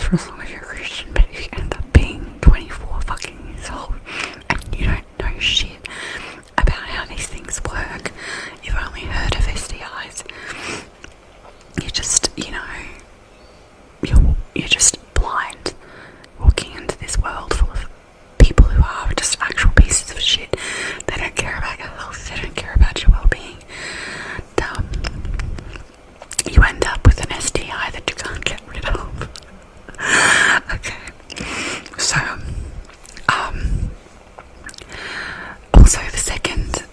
for as long as you're a Christian, but you end up being 24 fucking years old and you don't know shit about how these things work. You've only heard of STIs. You're just, you're just blind, walking into this world full of people who are just actual pieces of shit. They don't care about your health, they don't care about your well-being. You end up with an STI that you can't get rid of. Okay, so also the second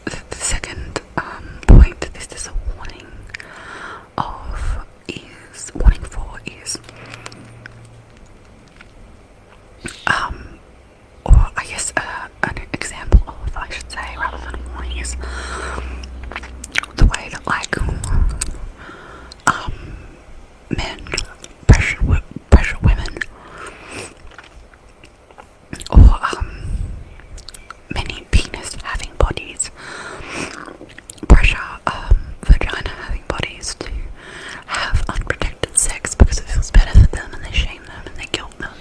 point that this is a warning for is or I guess an example of, I should say, rather than a warning, is the way that men pressure women, or many penis having bodies pressure vagina having bodies to have unprotected sex because it feels better for them, and they shame them and they guilt them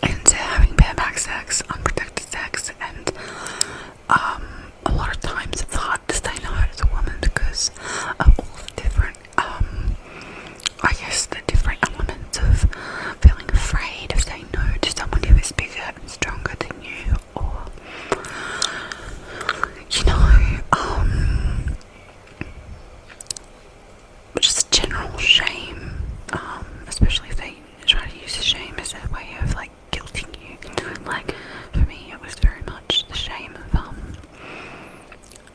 into having bareback sex, unprotected sex. And a lot of times it's hard to say no as a woman because of all the different I guess the different elements of feeling afraid of saying no to someone who is bigger and stronger than you, or just general shame, especially if they try to use shame as a way of guilting you into it. For me, it was very much the shame of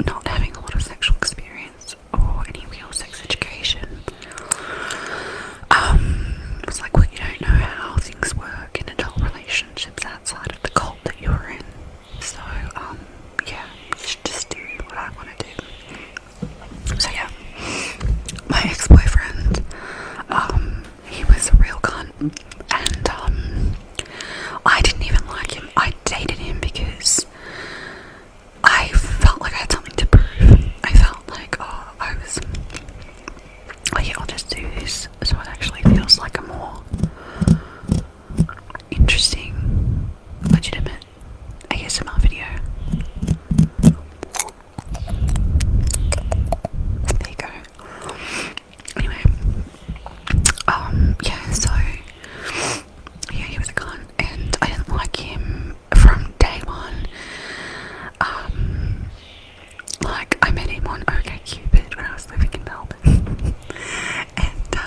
not having a lot of sexual experience or any real sex education. It's like, well, you don't know how things work in adult relationships outside of the cult that you're in. So, yeah, you should just do what I want to do. So, yeah, my ex-boyfriend, he was a real cunt, and, I didn't even like him. I dated him because I felt like I had something to prove. I felt like, I'll just do this so it actually feels like a more interesting, legitimate ASMR video. There you go. Anyway, he was a cunt, and I didn't like him from day one. I met him on OkCupid when I was living in Melbourne, and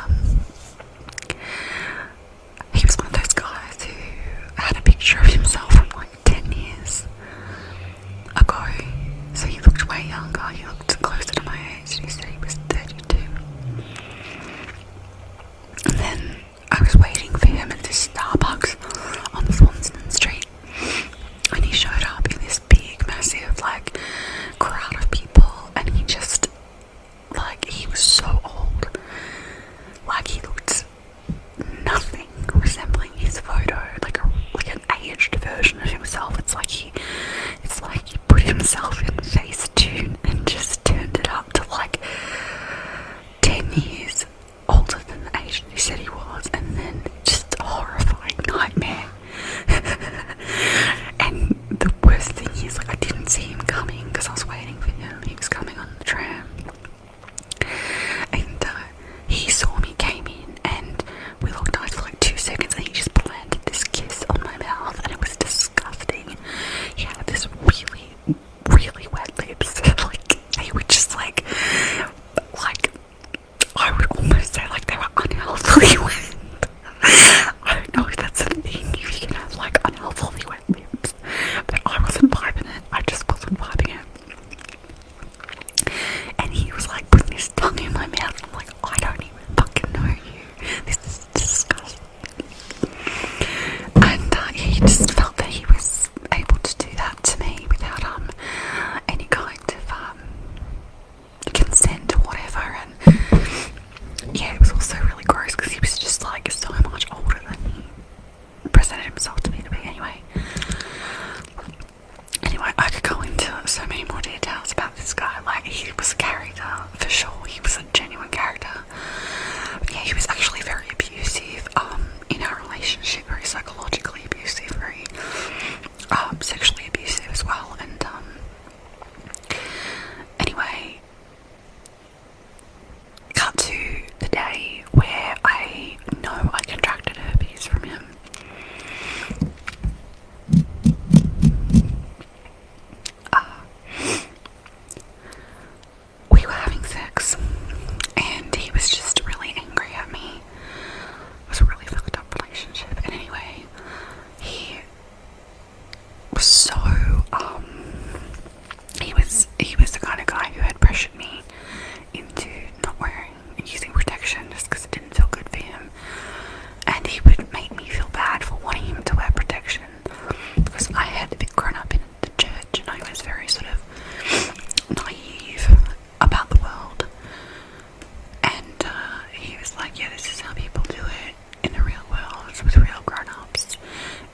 this is how people do it in the real world with real grown-ups.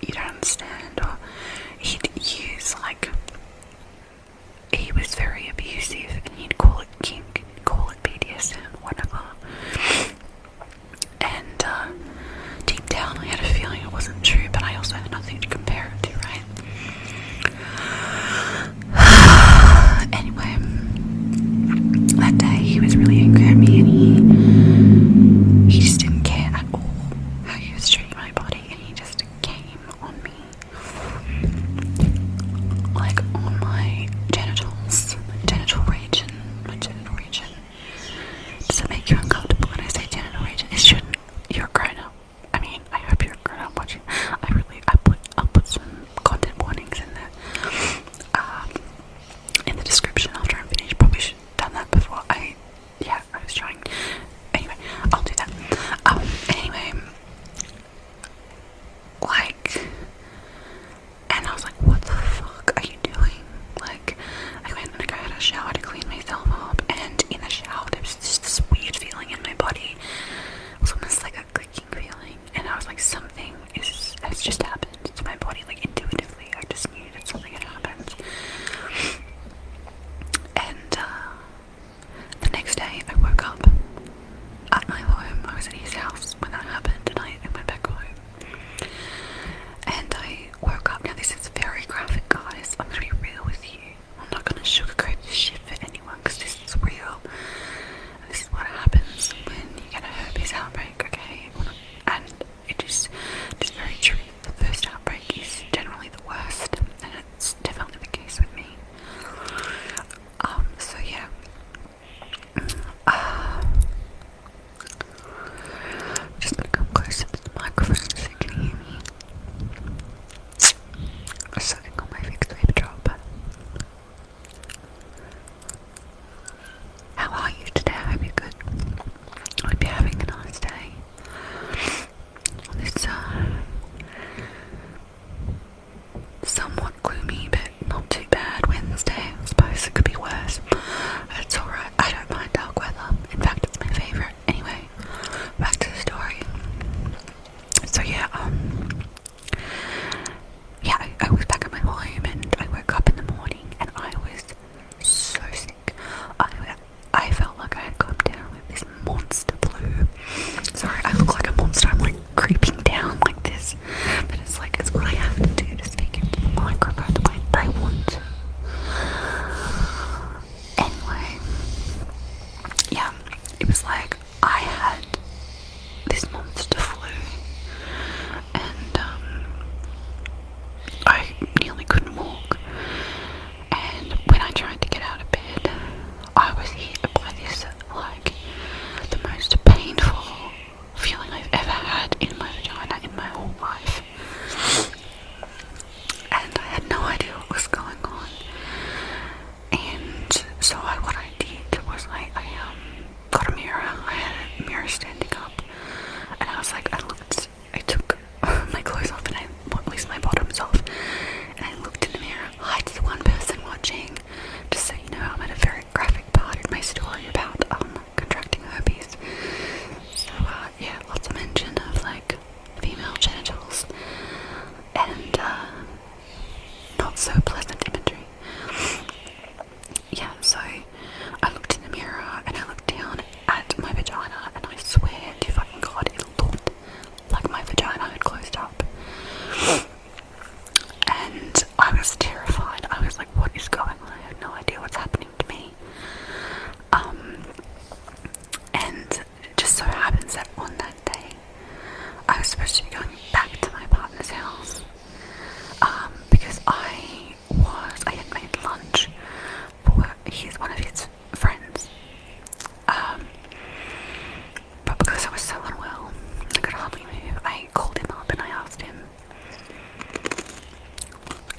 You don't understand. Or he'd use, like, he was very abusive, and he'd call it kink, call it BDSM, whatever. And deep down I had a feeling it wasn't true, but I also had nothing to compare it to, right? Anyway, that day he was really angry at me, and he just didn't care at all how he was treating my body, and he just came on me, like on my genitals, my genital region. Does it make you uncomfortable when I say genital region? It shouldn't. You're a grown up. I mean, I hope you're a grown up watching. I'll put some content warnings in there. In the description after I'm finished. Probably should have done that before I was trying. Anyway, I'll do that. Anyway, like, and I was like, what the fuck are you doing? Like, I went and I had a shower to clean myself up, and in the shower there was just this weird feeling in my body. It was almost like a clicking feeling, and I was like, something has just happened to my body, like intuitively. I just knew that something had happened. And the next day I woke up at my home. I was at his house when that happened, and I went back home. And I woke up. Now this is very graphic, guys. I'm gonna be real with you. I'm not gonna sugarcoat this shit for anyone, because this is real. And this is what happens when you get a herpes outbreak, okay? And it is very true. The first outbreak is generally the worst, and it's definitely the case with me. So yeah. Just gonna come closer to the microphone so you can hear me. I'm sucking on my Vicks VapoDrop. How are you today? I hope you're good. I hope you're having a nice day. On this somewhat gloomy but not too bad Wednesday. I suppose it could be worse. It's alright. I don't mind dark weather. In fact, it's my favourite. Anyway, back to the story. So yeah, I was back at my home, and I woke up in the morning, and I was so sick. I felt like I had come down with this monster flu. Sorry, I look like a monster. I'm like creeping down like this, but it's like it's what I have to do to speak into the microphone the way they want to. Anyway, yeah, it was like I had this monster flu, and I nearly couldn't walk. And when I tried to get out of bed, I was hit by this, like, the most painful feeling I've ever had in my vagina in my whole life. And I had no idea what was going on. And so what I did was I got a mirror. I had a mirror standing up, and I was like, I took my clothes off, and at least my bottoms off, and I looked in the mirror. Hi to the one person watching. Just so you know, I'm at a very graphic part in my story about contracting herpes. So yeah, lots of mention of like female genitals and not so pleasant imagery. Yeah, so I looked in the mirror and I looked down at my vagina, and I swear to fucking God, it looked like my vagina had closed up. And I was terrified. I was like, what is going on? I have no idea what's happening to me. And it just so happens that on that day, I was supposed to be going back to my partner's house, because I had made lunch for one of his friends. But because I was so unwell, I could hardly move, I called him up and I asked him.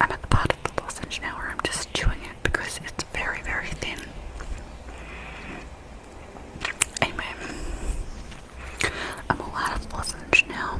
I'm at the part of the lozenge now where I'm just chewing it because it's very, very thin. Anyway, I'm all out of lozenge now.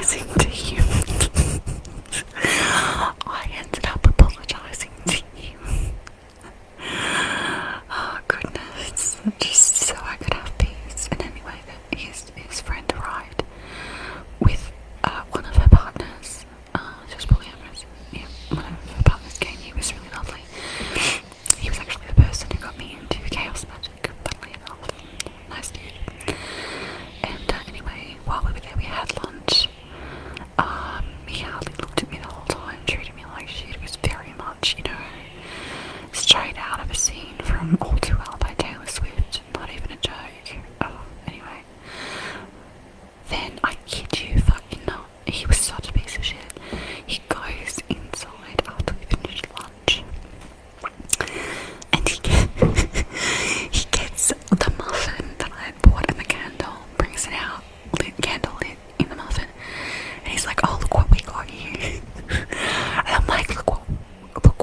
apologising to you. I ended up apologising to you. Oh goodness, just so I could have peace. And anyway, his friend arrived with one of her partners. She was polyamorous. Yeah, one of her partners came. He was really lovely. He was actually the person who got me into chaos magic, funnily enough. Nice dude. And anyway, while we were there, we had lunch. He hardly looked at me the whole time, treated me like shit. It was very much, straight out of a scene from All Too Well by Taylor Swift. Not even a joke. Anyway. Then, I kid you fucking not, he was such a piece of shit. He goes inside after we finished lunch. And he gets the muffin that I had bought and the candle, brings it out, candle lit in the muffin. And he's like, oh, look what we got you. And I'm like, look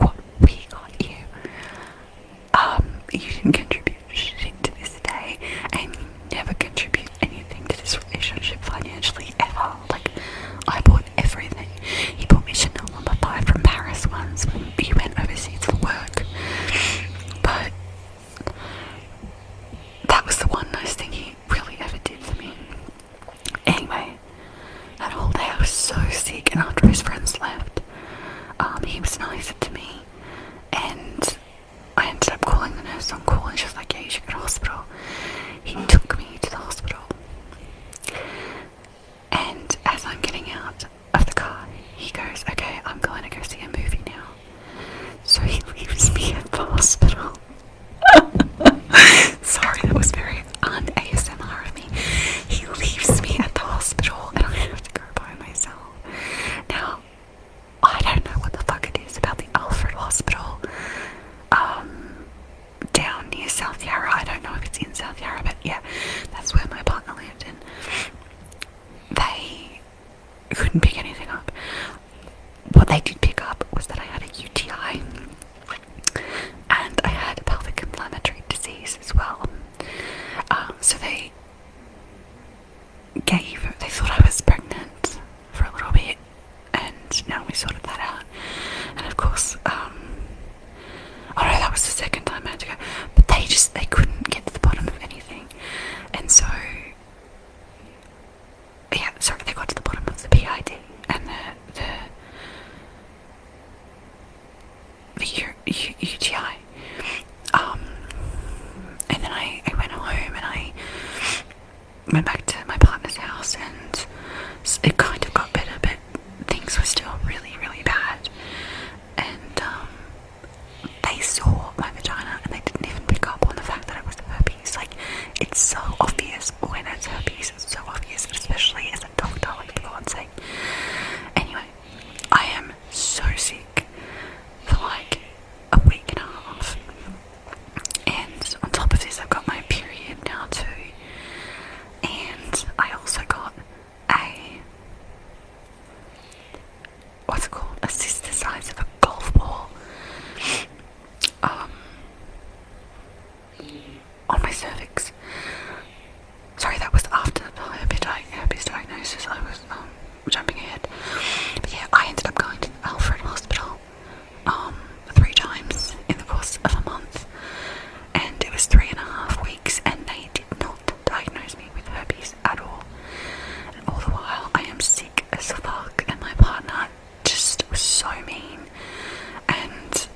what we got you. You didn't contribute shit to this day, and you never contribute anything to this relationship financially ever. Like, I bought everything. He bought me Chanel No. 5 from Paris once when he went overseas for work. But that was the one nice thing he really ever did for me. Anyway, that whole day I was so sick, and after his friends left, he was nicer to me, and I ended up calling the nurse on call, and she was like, yeah, you should go to hospital. He took me to the hospital, and as I'm getting out of the car, he goes, okay, I'm going to go see a movie now. So he leaves me at the hospital. Sorry, that was very un-ASMR of me. He leaves me at the hospital, and I have to go by myself. Now, I don't know what the fuck it is about the Alfred Hospital down near South Yarra. I don't know if it's in South Yarra, but yeah, that's where my partner lived, and they couldn't pick anything up. What they did pick up was that I had a UTI and I had a pelvic inflammatory disease as well. So they thought I was pregnant for a little bit, and now we sorted that out. And of course, oh no, that was the second time I had to go. But they couldn't get to the bottom of anything. And so, yeah, sorry, they got to the bottom of the PID and the UTI. And then I went home and I went back to my partner's house, and it kind of got better, but things were still really, really bad. And they saw my vagina and they didn't even pick up on the fact that it was herpes. Like, it's so obvious when it's herpes. It's so obvious, especially as a doctor, like, for God's sake. Anyway, I am so sick for like a week and a half. And on top of this, I've got my period now too. And I also got a cyst the size of a golf ball on my cervix. Sorry, that was after the herpes diagnosis. I was jumping ahead. But yeah, I ended up going to the Alfred Hospital 3 times in the course of a month, and it was 3.5 weeks, and they did not diagnose me with herpes at all. And all the while, I am sick as fuck, and my partner just was so mean, and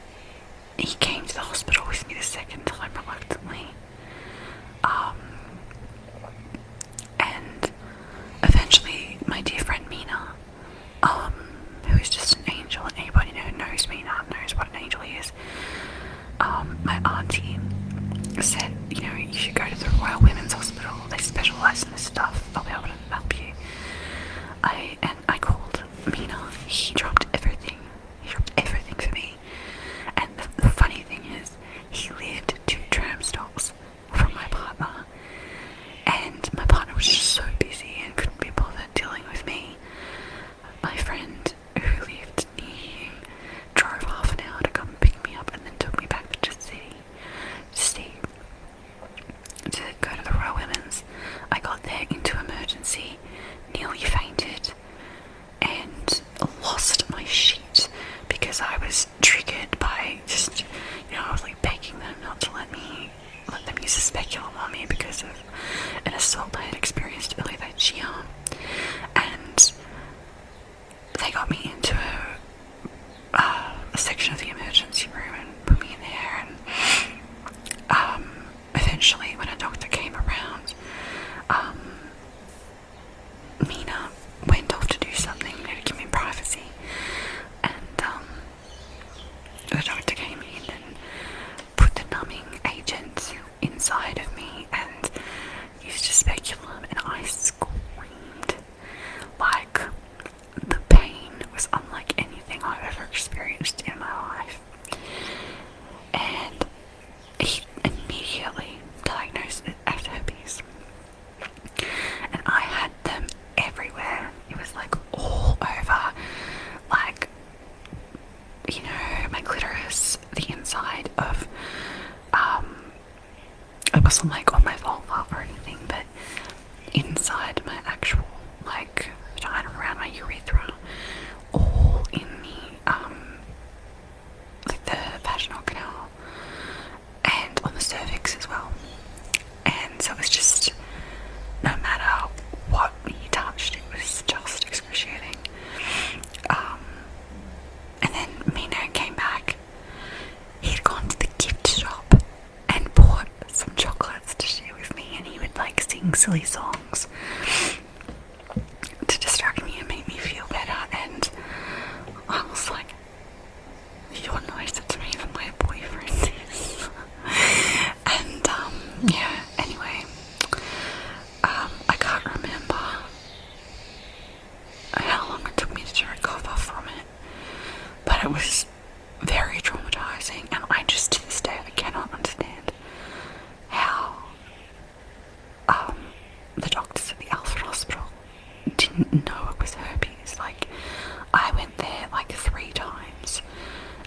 he came to the hospital with me the second time reluctantly. And eventually my dear friend Mina, who is just an angel, and anybody who knows Mina knows what an angel he is, my auntie said, you should go to the Royal Women's Hospital, they specialise in this stuff, they'll be able to help you. I called Mina, he dropped everything for me, and the funny thing is, he lived 2 tram stops from my partner, and my partner was just so busy and couldn't be bothered dealing with me. My friend who lived near him drove half an hour to come pick me up and then took me back to the city to go to the Royal Women's. I got there into emergency, nearly fainted, inside of, it wasn't like on my vulva or anything, but inside my actual like vagina, around my urethra, all in the like the vaginal canal, and on the cervix as well. And so it was just, no matter what you touched, it was just excruciating. And then Mino came back. He'd gone to the gift shop and bought some chocolates to share with me, and he would like sing silly songs to distract me and make me feel better. And I was like, you're nicer to me than my boyfriend is. And yeah, anyway, I can't remember how long it took me to recover from it, but it was very traumatizing, and I just, to this day, I cannot understand how the doctors at the Alfred Hospital didn't know it was herpes. Like, I went there like 3 times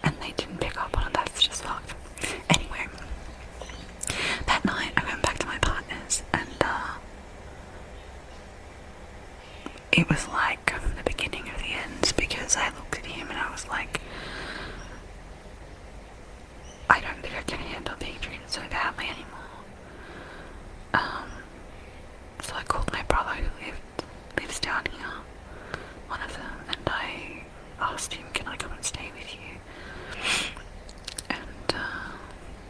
and they didn't pick up on it. That's just fucked. Anyway, that night I went back to my partner's, and it was like the beginning of the end, because I looked at him and I was like, I don't think I can handle being treated so badly anymore. So I called my brother, who lives down here, one of them, and I asked him, can I come and stay with you? And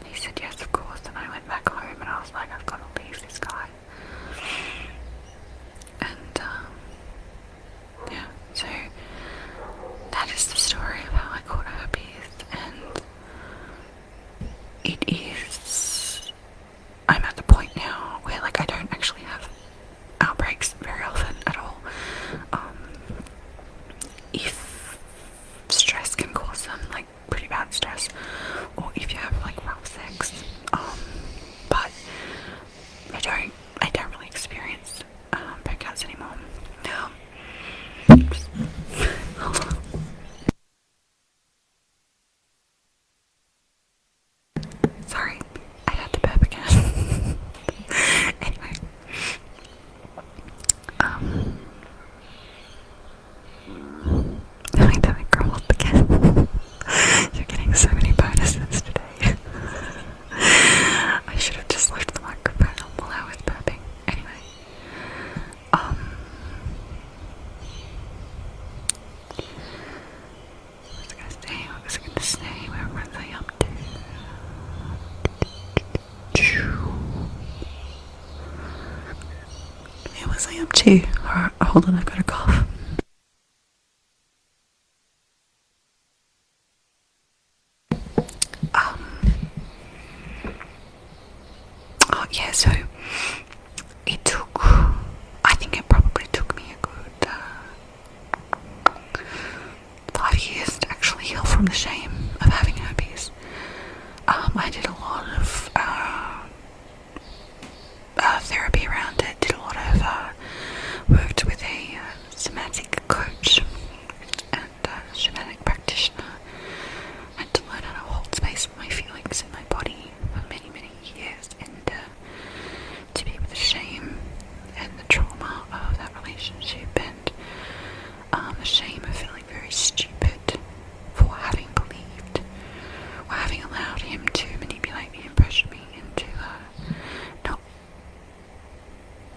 he said yes, of course. And I went back home and I was like, I've got to leave this guy. And yeah, so that is the story of how I caught herpes. And it is, I'm at the point now where like I don't actually have outbreaks very often at all. If stress can cause them, like pretty bad stress, or if you have like rough sex, but I don't really experience breakouts anymore. Now, sorry, I had to burp again. Anyway, I like that I grow up again. You're getting so many bonuses today. I should have just left the microphone on while I was burping. Anyway, what was I going to say? Where was I up to? Where was I up to? Alright, hold on, I've got a cough. Oh yeah, so it took, I think it probably took me a good 5 years to actually heal from the shame of having herpes. I did a lot of therapy around it, did a lot of worked with a somatic coach and shamanic practitioner. I had to learn how to hold space for my feelings in my body for many, many years, and to be with the shame and the trauma of that relationship, and the shame of feeling very stupid for having believed or having allowed him to manipulate me and pressure me into not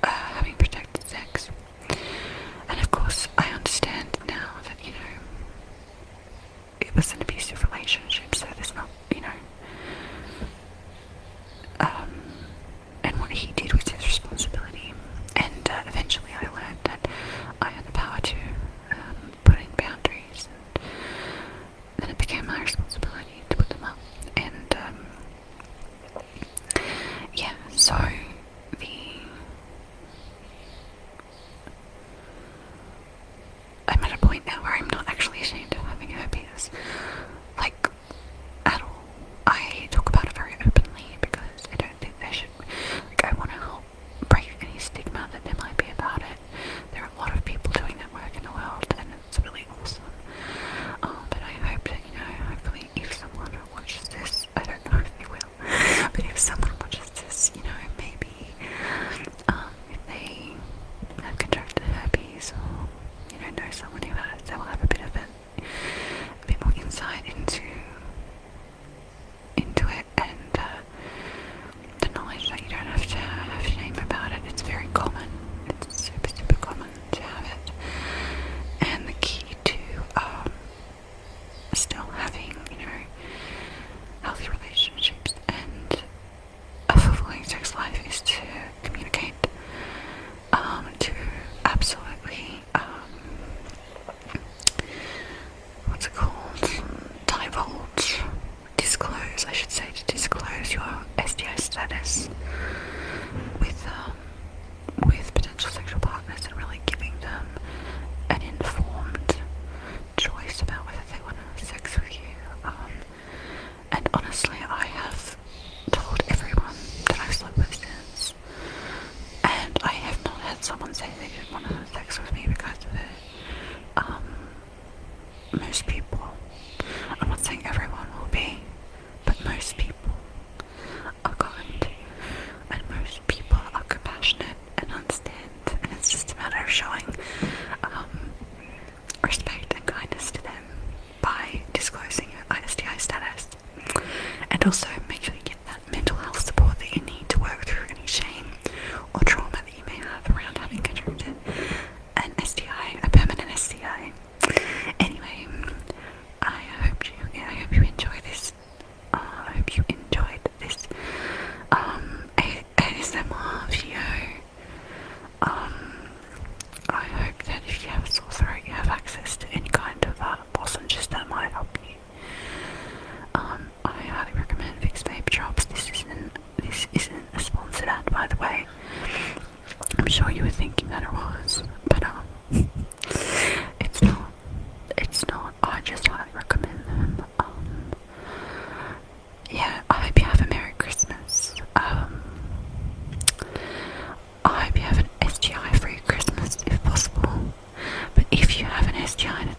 having protected sex. And of course I understand now that, you know, it was an abusive relationship, so there's not, you know, and what he did was his responsibility. And eventually I learned that I had the power to put in boundaries, and then it became my responsibility to put them up. And yeah, so I'm at a point now where I'm not actually ashamed of having herpes, like, at all. I talk about it very openly because I don't think there should, like, I want to help break any stigma that there might be about it. There are a lot of people doing that work in the world, and it's really awesome. But I hope that, you know, hopefully if someone watches this China